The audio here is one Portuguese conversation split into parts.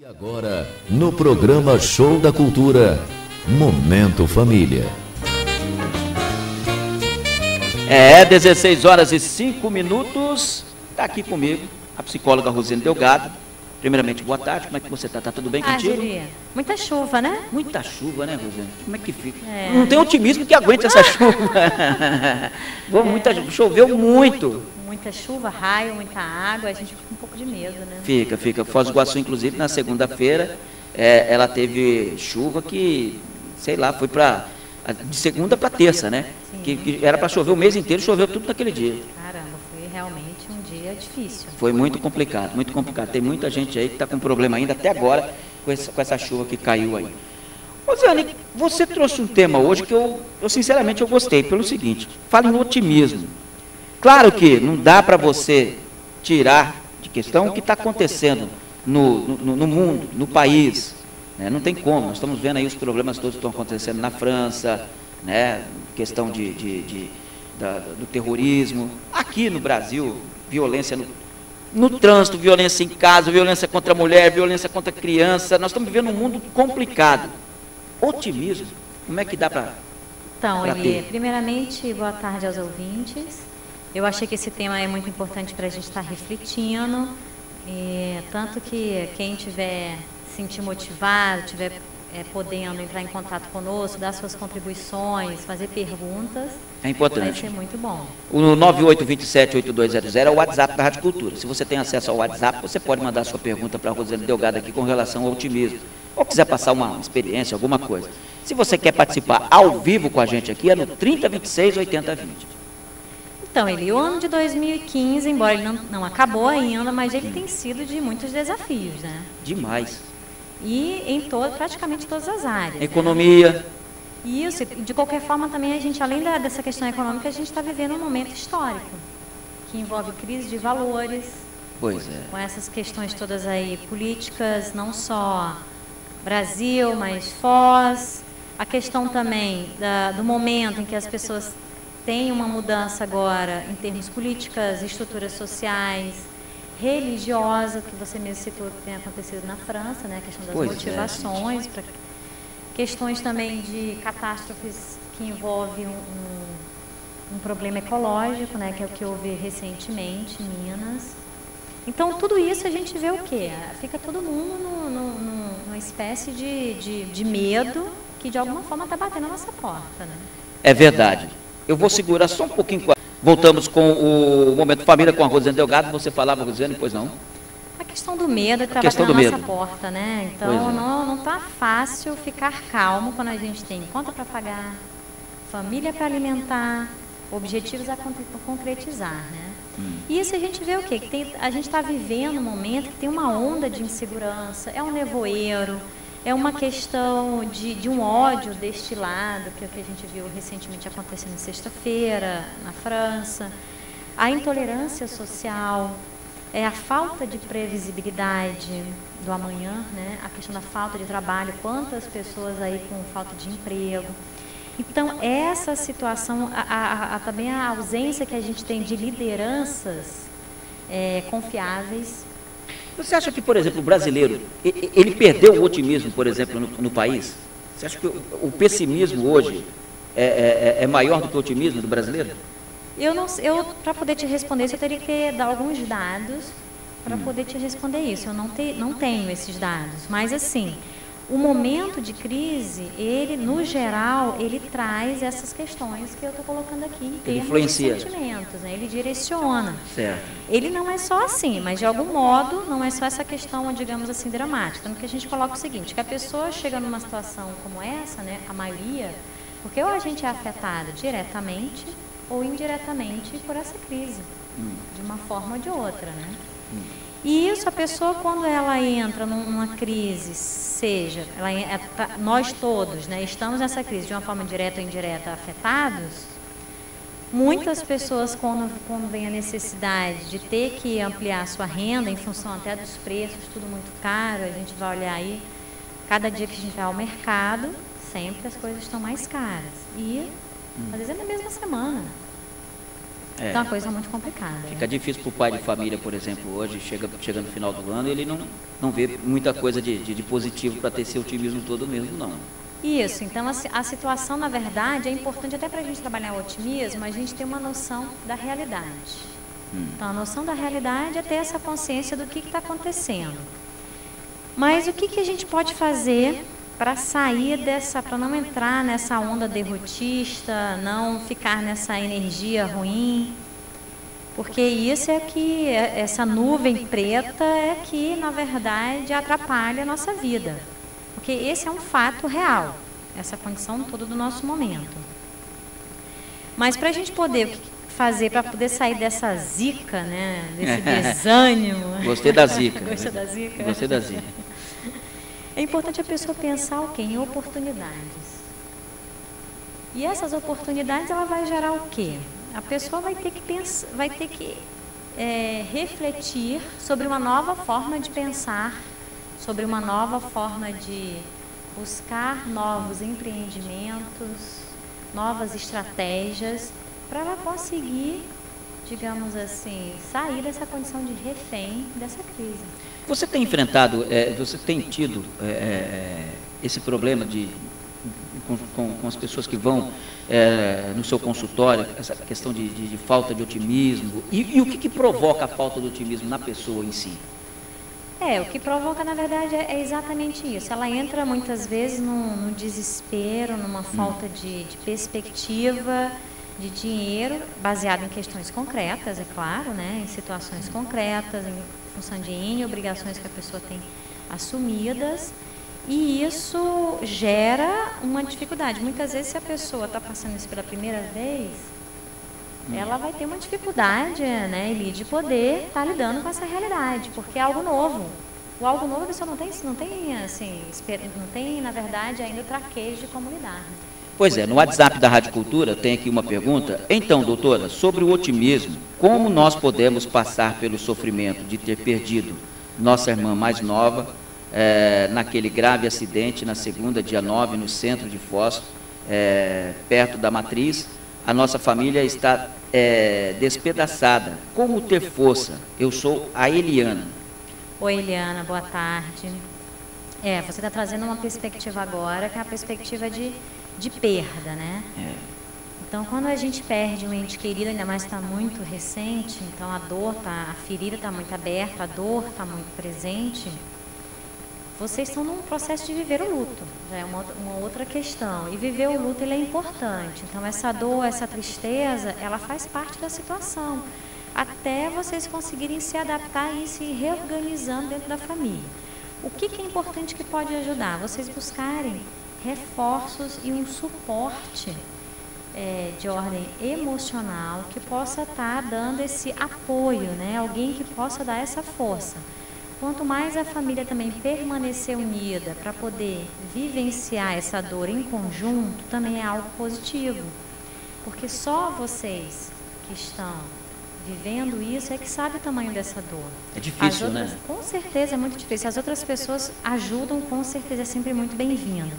E agora, no programa Show da Cultura, Momento Família. 16 horas e 5 minutos. Está aqui comigo a psicóloga Rosane Delgado. Primeiramente, boa tarde. Como é que você está? Está tudo bem contigo? Geri, muita chuva, né? Muita chuva, né, Rosane? Como é que fica? Não tem otimismo que aguente essa chuva. Choveu muito. Muita chuva, raio, muita água, a gente fica com um pouco de medo, né? Fica. Foz do Iguaçu, inclusive, na segunda-feira, ela teve chuva que, sei lá, foi de segunda para terça, né? Que era para chover o mês inteiro, choveu tudo naquele dia. Caramba, foi realmente um dia difícil. Foi muito complicado, muito complicado. Tem muita gente aí que está com problema ainda até agora com essa chuva que caiu aí. Rosane, você trouxe um tema hoje que eu sinceramente, eu gostei, pelo seguinte, fala em otimismo. Claro que não dá para você tirar de questão o que está acontecendo no mundo, no país. Né? Não tem como, nós estamos vendo aí os problemas todos que estão acontecendo na França, né? Questão do terrorismo. Aqui no Brasil, violência no trânsito, violência em casa, violência contra a mulher, violência contra a criança. Nós estamos vivendo um mundo complicado. Otimismo, como é que dá para Então, Eli, primeiramente, boa tarde aos ouvintes. Eu achei que esse tema é muito importante para a gente estar refletindo, tanto que quem tiver se sentir motivado, tiver podendo entrar em contato conosco, dar suas contribuições, fazer perguntas, é importante. Vai ser muito bom. O 9827-8200 é o WhatsApp da Rádio Cultura. Se você tem acesso ao WhatsApp, você pode mandar sua pergunta para a Rosane Delgado aqui com relação ao otimismo, ou quiser passar uma experiência, alguma coisa. Se você quer participar ao vivo com a gente aqui, é no 3026-8020. Então, Eli, o ano de 2015, embora ele não acabou ainda, mas ele tem sido de muitos desafios, né? Demais. E em praticamente todas as áreas. Economia. Né? Isso, de qualquer forma também a gente, além dessa questão econômica, a gente está vivendo um momento histórico, que envolve crise de valores. Pois é. Com essas questões todas aí políticas, não só Brasil, mas Foz. A questão também do momento em que as pessoas tem uma mudança agora em termos políticas, estruturas sociais, religiosa, que você mesmo citou que tem acontecido na França, né? A questão das motivações, questões também de catástrofes que envolvem um problema ecológico, né? Que é o que houve recentemente em Minas. Então, tudo isso a gente vê o quê? Fica todo mundo numa espécie de medo que de alguma forma está batendo na nossa porta, né? É verdade. Eu vou segurar só um pouquinho. Voltamos com o Momento Família com a Rosane Delgado. Você falava, Rosane, pois não? A questão do medo que está batendo na nossa porta, né? Então, não está fácil ficar calmo quando a gente tem conta para pagar, família para alimentar, objetivos a concretizar, né? E isso a gente vê o quê? A gente está vivendo um momento que tem uma onda de insegurança, é um nevoeiro, é uma questão de um ódio destilado, que é o que a gente viu recentemente acontecendo sexta-feira, na França. A intolerância social, a falta de previsibilidade do amanhã, né? A questão da falta de trabalho, quantas pessoas aí com falta de emprego. Então, essa situação, também a ausência que a gente tem de lideranças confiáveis. Você acha que, por exemplo, o brasileiro, ele perdeu o otimismo, por exemplo, no país? Você acha que o pessimismo hoje é maior do que o otimismo do brasileiro? Para poder te responder isso, eu teria que dar alguns dados para poder te responder isso. Eu não tenho esses dados, mas assim, o momento de crise, ele, no geral, ele traz essas questões que eu estou colocando aqui em termos de sentimentos, né? Ele direciona. Certo. Ele não é só assim, mas de algum modo não é só essa questão, digamos assim, dramática. No que a gente coloca o seguinte, que a pessoa chega numa situação como essa, né, a maioria, porque ou a gente é afetado diretamente ou indiretamente por essa crise, de uma forma ou de outra, né? E isso, a pessoa, quando ela entra numa crise, nós todos, né, estamos nessa crise de uma forma direta ou indireta afetados, muitas pessoas, quando vem a necessidade de ter que ampliar a sua renda, em função até dos preços, tudo muito caro, a gente vai olhar aí, cada dia que a gente vai ao mercado, sempre as coisas estão mais caras. E, às vezes, é na mesma semana. Então é uma coisa muito complicada. Fica difícil para o pai de família, por exemplo, hoje, chega no final do ano, ele não vê muita coisa de positivo para ter esse otimismo todo mesmo, não. Isso, então a situação, na verdade, é importante até para a gente trabalhar o otimismo, a gente ter uma noção da realidade. Então, a noção da realidade é ter essa consciência do que está acontecendo. Mas o que a gente pode fazer para sair para não entrar nessa onda derrotista, não ficar nessa energia ruim? Porque isso é que, essa nuvem preta é que, na verdade, atrapalha a nossa vida. Porque esse é um fato real, essa condição toda do nosso momento. Mas para a gente poder fazer, para poder sair dessa zica, né, desse desânimo... Gostei da zica. Gostei da zica? Gostei da zica. É importante a pessoa pensar o quê? Em oportunidades. E essas oportunidades, ela vai gerar o quê? A pessoa vai ter que pensar, refletir sobre uma nova forma de pensar, sobre uma nova forma de buscar novos empreendimentos, novas estratégias, para ela conseguir, digamos assim, sair dessa condição de refém dessa crise. Você tem enfrentado, você tem tido esse problema com as pessoas que vão no seu consultório, essa questão de falta de otimismo, e o que provoca a falta de otimismo na pessoa em si? O que provoca, na verdade, é exatamente isso. Ela entra muitas vezes num desespero, numa falta de perspectiva, de dinheiro, baseado em questões concretas, é claro, né? Em situações concretas, em função de N obrigações que a pessoa tem assumidas, e isso gera uma dificuldade. Muitas vezes, se a pessoa está passando isso pela primeira vez, ela vai ter uma dificuldade, né, de poder estar lidando com essa realidade, porque é algo novo. O algo novo a pessoa não tem, na verdade, ainda o traquejo de como lidar. Pois é, no WhatsApp da Rádio Cultura tem aqui uma pergunta. Então, doutora, sobre o otimismo, como nós podemos passar pelo sofrimento de ter perdido nossa irmã mais nova naquele grave acidente na segunda, dia 9, no centro de Foz, perto da Matriz? A nossa família está despedaçada. Como ter força? Eu sou a Eliana. Oi, Eliana, boa tarde. Você está trazendo uma perspectiva agora, que é a perspectiva de perda, né? Então, quando a gente perde um ente querido, ainda mais está muito recente, então a ferida está muito aberta, a dor está muito presente, vocês estão num processo de viver o luto, já é uma outra questão. E viver o luto, ele é importante. Então, essa dor, essa tristeza, ela faz parte da situação, até vocês conseguirem se adaptar e ir se reorganizando dentro da família. O que é importante que pode ajudar? Vocês buscarem reforços e um suporte de ordem emocional que possa estar dando esse apoio, né? Alguém que possa dar essa força. Quanto mais a família também permanecer unida para poder vivenciar essa dor em conjunto, também é algo positivo. Porque só vocês que estão vivendo isso é que sabe o tamanho dessa dor. É difícil, né? Com certeza é muito difícil. As outras pessoas ajudam, com certeza é sempre muito bem-vindo.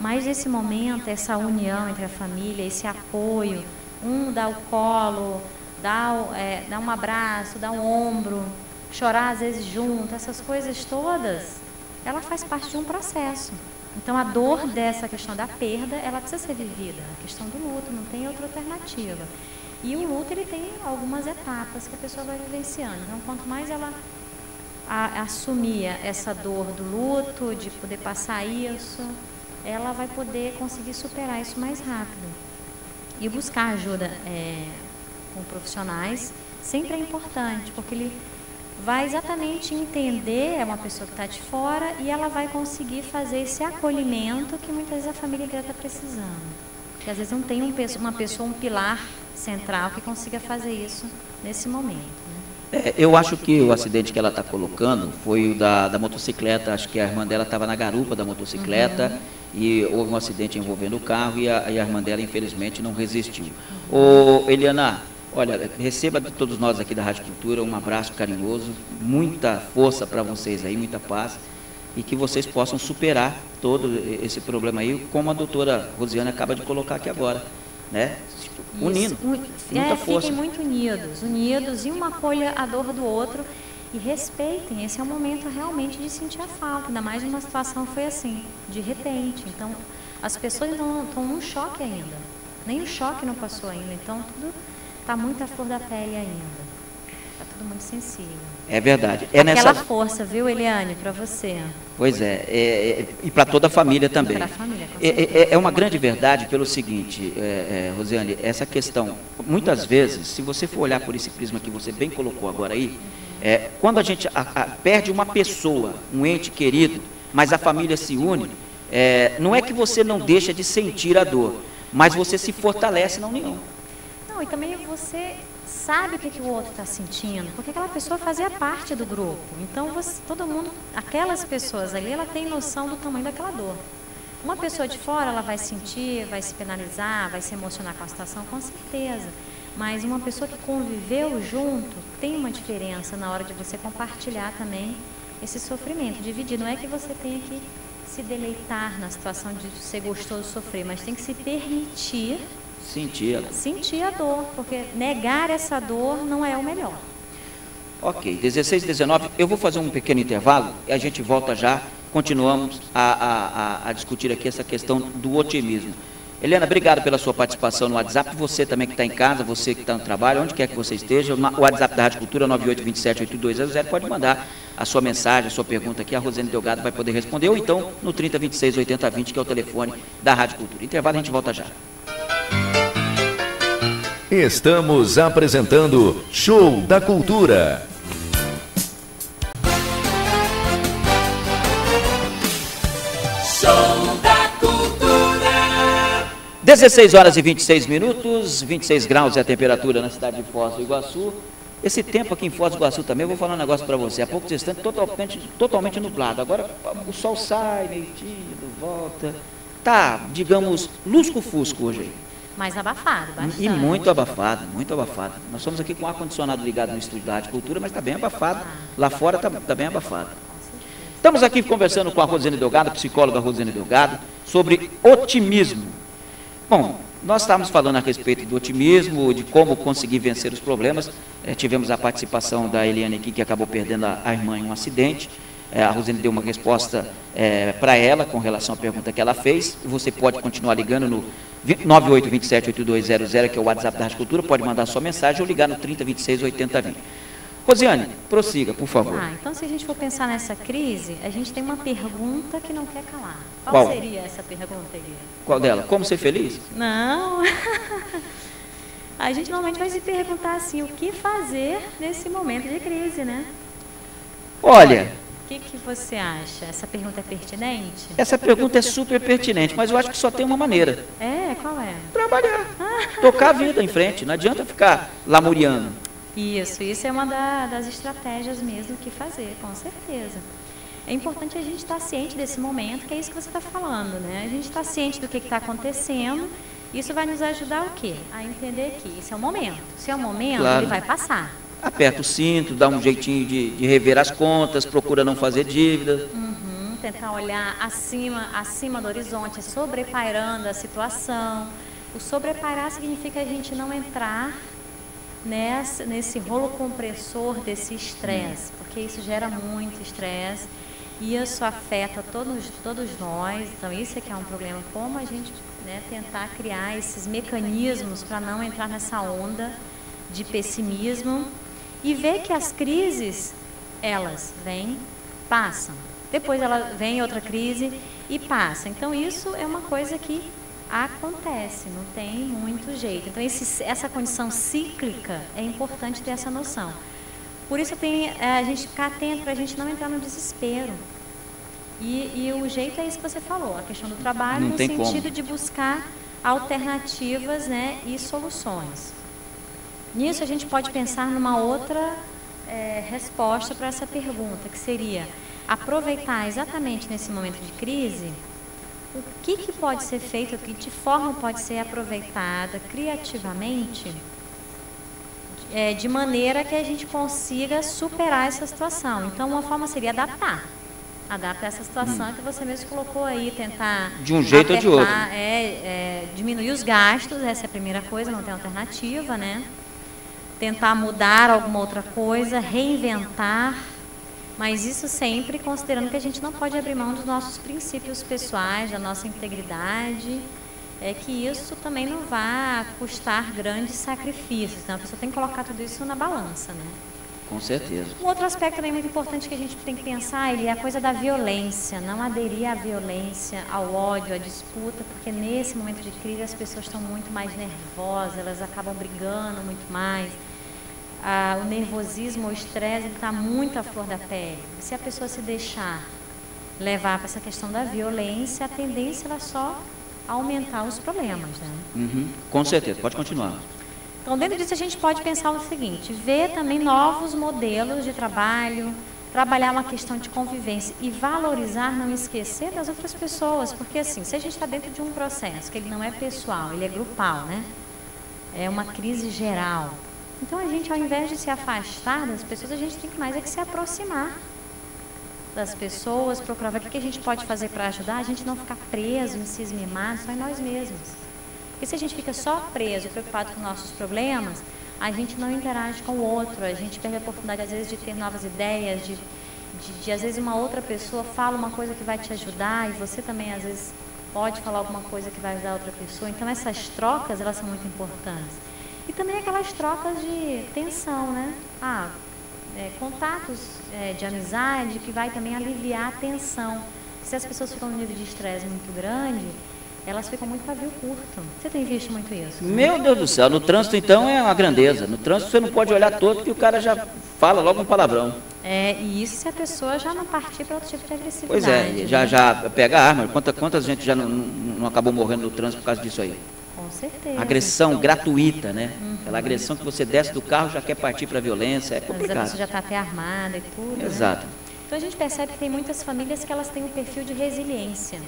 Mas nesse momento, essa união entre a família, esse apoio, um dá o colo, dá um abraço, dá um ombro, chorar às vezes junto, essas coisas todas, ela faz parte de um processo. Então a dor dessa questão da perda, ela precisa ser vivida. A questão do luto, não tem outra alternativa. E o luto, ele tem algumas etapas que a pessoa vai vivenciando. Então, quanto mais ela assumir essa dor do luto, de poder passar isso, ela vai poder conseguir superar isso mais rápido. E buscar ajuda com profissionais sempre é importante, porque ele vai exatamente entender, é uma pessoa que está de fora, e ela vai conseguir fazer esse acolhimento que muitas vezes a família inteira está precisando. Porque às vezes não tem uma pessoa, um pilar central que consiga fazer isso nesse momento. Eu acho que o acidente que ela está colocando foi o da motocicleta. Acho que a irmã dela estava na garupa da motocicleta e houve um acidente envolvendo o carro e a irmã dela, infelizmente, não resistiu. Ô, Eliana, olha, receba de todos nós aqui da Rádio Cultura um abraço carinhoso, muita força para vocês aí, muita paz, e que vocês possam superar todo esse problema aí, como a doutora Rosiane acaba de colocar aqui agora. né? Unindo, muita força. Fiquem muito unidos, e um acolha a dor do outro e respeitem. Esse é o momento realmente de sentir a falta, ainda mais numa situação foi assim, de repente. Então, as pessoas estão num choque ainda, nem o choque não passou ainda, então tudo está muito à flor da pele ainda, está tudo muito sensível. É verdade. Aquela força, viu, Eliane, para você. Pois e para toda a família também. Para a família, é uma grande verdade pelo seguinte, Rosiane, essa questão, muitas vezes, se você for olhar por esse prisma que você bem colocou agora aí, quando a gente perde uma pessoa, um ente querido, mas a família se une, não é que você não deixa de sentir a dor, mas você se fortalece na união. Não, e também você sabe o que o outro está sentindo, porque aquela pessoa fazia parte do grupo. Então, todo mundo, aquelas pessoas ali, ela tem noção do tamanho daquela dor. Uma pessoa de fora, ela vai sentir, vai se penalizar, vai se emocionar com a situação, com certeza. Mas uma pessoa que conviveu junto, tem uma diferença na hora de você compartilhar também esse sofrimento, dividir. Não é que você tenha que se deleitar na situação de ser gostoso sofrer, mas tem que se permitir sentir a dor, porque negar essa dor não é o melhor. Ok, 16 e 19, eu vou fazer um pequeno intervalo e a gente volta já, continuamos a discutir aqui essa questão do otimismo. Helena, obrigado pela sua participação no WhatsApp, você também que está em casa, você que está no trabalho, onde quer que você esteja, o WhatsApp da Rádio Cultura, 98278200, pode mandar a sua mensagem, a sua pergunta aqui, a Rosiane Delgado vai poder responder, ou então no 3026-8020, que é o telefone da Rádio Cultura. Intervalo, a gente volta já. Estamos apresentando Show da Cultura. Show da Cultura. 16 horas e 26 minutos, 26 graus é a temperatura na cidade de Foz do Iguaçu. Esse tempo aqui em Foz do Iguaçu também, eu vou falar um negócio para você, há pouco distante, totalmente nublado. Agora o sol sai, meio-dia, volta. Tá, digamos, lusco-fusco hoje aí. Mais abafado, bastante. E muito abafado, muito abafado. Nós estamos aqui com o ar-condicionado ligado no estúdio da Rádio Cultura, mas está bem abafado. Lá fora está bem abafado. Estamos aqui conversando com a Rosiane Delgado, psicóloga Rosiane Delgado, sobre otimismo. Bom, nós estávamos falando a respeito do otimismo, de como conseguir vencer os problemas. Tivemos a participação da Eliane aqui, que acabou perdendo a irmã em um acidente. A Rosiane deu uma resposta para ela com relação à pergunta que ela fez. Você pode continuar ligando no 98278200, que é o WhatsApp da Rádio Cultura, pode mandar sua mensagem ou ligar no 3026-8020. Rosiane, prossiga, por favor. Então, se a gente for pensar nessa crise, a gente tem uma pergunta que não quer calar. Qual seria essa pergunta aí? Qual dela? Como ser feliz? Não. A gente normalmente vai se perguntar assim, o que fazer nesse momento de crise, né? Olha... O que você acha? Essa pergunta é pertinente? Essa pergunta é super pertinente, mas eu acho que só tem uma maneira. Qual é? Trabalhar. Tocar a vida em frente. Não adianta ficar lamuriando. Isso é uma das estratégias mesmo que fazer, com certeza. É importante a gente estar ciente desse momento, que é isso que você está falando, né? A gente está ciente do que está acontecendo, isso vai nos ajudar o quê? A entender que isso é o momento. Se é o momento, claro, ele vai passar. Aperta o cinto, dá um jeitinho de rever as contas, procura não fazer dívida. Tentar olhar acima do horizonte, sobrepairando a situação. O sobrepairar significa a gente não entrar nesse rolo compressor desse estresse, porque isso gera muito estresse e isso afeta todos nós. Então isso é que é um problema, como a gente tentar criar esses mecanismos para não entrar nessa onda de pessimismo e ver que as crises, elas vêm, passam. Depois vem outra crise e passa. Então isso é uma coisa que acontece, não tem muito jeito. Então essa condição cíclica é importante ter essa noção. Por isso a gente ficar atento para a gente não entrar no desespero. E o jeito é isso que você falou, a questão do trabalho, no sentido de buscar alternativas e soluções. Nisso a gente pode pensar numa outra resposta para essa pergunta, que seria aproveitar exatamente nesse momento de crise o que pode ser feito, de forma pode ser aproveitada criativamente, de maneira que a gente consiga superar essa situação. Então, uma forma seria adaptar. Adapta essa situação que você mesmo colocou aí, tentar... De um jeito ou de outro. Diminuir os gastos, essa é a primeira coisa, não tem alternativa, né? Tentar mudar alguma outra coisa, reinventar, mas isso sempre considerando que a gente não pode abrir mão dos nossos princípios pessoais, da nossa integridade, que isso também não vá custar grandes sacrifícios. Então, a pessoa tem que colocar tudo isso na balança, né? Com certeza. Um outro aspecto também muito importante que a gente tem que pensar é a coisa da violência, não aderir à violência, ao ódio, à disputa, porque nesse momento de crise as pessoas estão muito mais nervosas, elas acabam brigando muito mais. O nervosismo, o estresse está muito à flor da pele. Se a pessoa se deixar levar para essa questão da violência, a tendência é só aumentar os problemas, né? Uhum. Com certeza, pode continuar. Então, dentro disso, a gente pode pensar o seguinte, ver também novos modelos de trabalho, trabalhar uma questão de convivência e valorizar, não esquecer das outras pessoas, porque assim, se a gente está dentro de um processo que ele não é pessoal, ele é grupal, né? É uma crise geral. Então, a gente, ao invés de se afastar das pessoas, a gente tem que mais que se aproximar das pessoas, procurar ver o que a gente pode fazer para ajudar, a gente não ficar preso, encismado, só em nós mesmos. Porque se a gente fica só preso, preocupado com nossos problemas, a gente não interage com o outro, a gente perde a oportunidade, às vezes, de ter novas ideias, de às vezes, uma outra pessoa fala uma coisa que vai te ajudar e você também, às vezes, pode falar alguma coisa que vai ajudar a outra pessoa. Então, essas trocas, elas são muito importantes. E também aquelas trocas de tensão, né? Contatos de amizade que vai também aliviar a tensão. Se as pessoas ficam num nível de estresse muito grande, elas ficam muito pavio curto. Você tem visto muito isso? Meu Deus do céu, no trânsito então é uma grandeza. No trânsito você não pode olhar todo que o cara já fala logo um palavrão. E isso se a pessoa já não partir para outro tipo de agressividade. Pois é, né? já pega a arma. Quantas gente já não acabou morrendo no trânsito por causa disso aí? Com certeza. Agressão gratuita, né? Aquela agressão que você desce do carro já quer partir para a violência, é complicado. Às vezes a pessoa já está até armada e tudo. Exato. Né? Então a gente percebe que tem muitas famílias que elas têm um perfil de resiliência.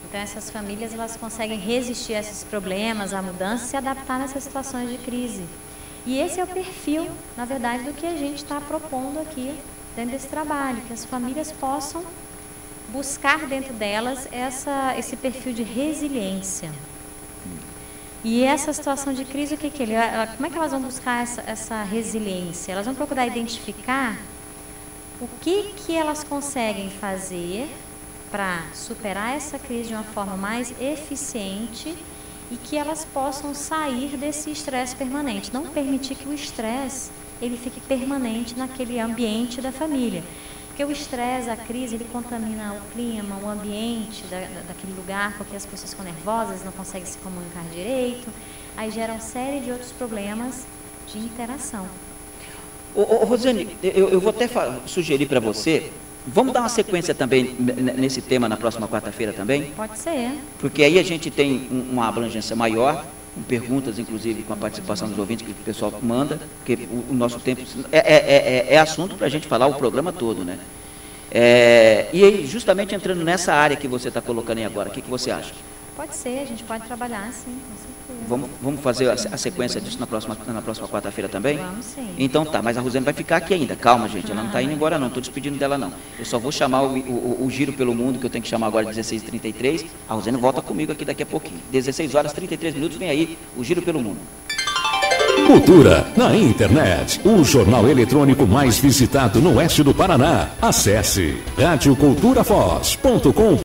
Então, essas famílias, elas conseguem resistir a esses problemas, a mudanças, se adaptar nessas situações de crise. E esse é o perfil, na verdade, do que a gente está propondo aqui dentro desse trabalho, que as famílias possam buscar dentro delas esse perfil de resiliência. E essa situação de crise, como é que elas vão buscar essa resiliência? Elas vão procurar identificar o que elas conseguem fazer para superar essa crise de uma forma mais eficiente e que elas possam sair desse estresse permanente. Não permitir que o estresse ele fique permanente naquele ambiente da família. Porque o estresse, a crise, ele contamina o clima, o ambiente daquele lugar, porque as pessoas ficam nervosas, não conseguem se comunicar direito. Aí gera uma série de outros problemas de interação. Rosane, eu vou até sugerir para você... Vamos dar uma sequência também nesse tema na próxima quarta-feira também? Pode ser. Porque aí a gente tem uma abrangência maior, com perguntas, inclusive, com a participação dos ouvintes que o pessoal manda, porque o nosso tempo é assunto para a gente falar o programa todo, né? E aí, justamente entrando nessa área que você está colocando aí agora, o que você acha? Pode ser, a gente pode trabalhar, sim, com certeza. Vamos fazer a sequência disso na próxima quarta-feira também? Vamos sim. Então tá, mas a Rosane vai ficar aqui ainda. Calma, gente, ela não está indo embora não, estou despedindo dela não. Eu só vou chamar o Giro pelo Mundo, que eu tenho que chamar agora às 16h33. A Rosane volta comigo aqui daqui a pouquinho. 16h33, vem aí o Giro pelo Mundo. Cultura na internet, o jornal eletrônico mais visitado no oeste do Paraná. Acesse radioculturafoz.com.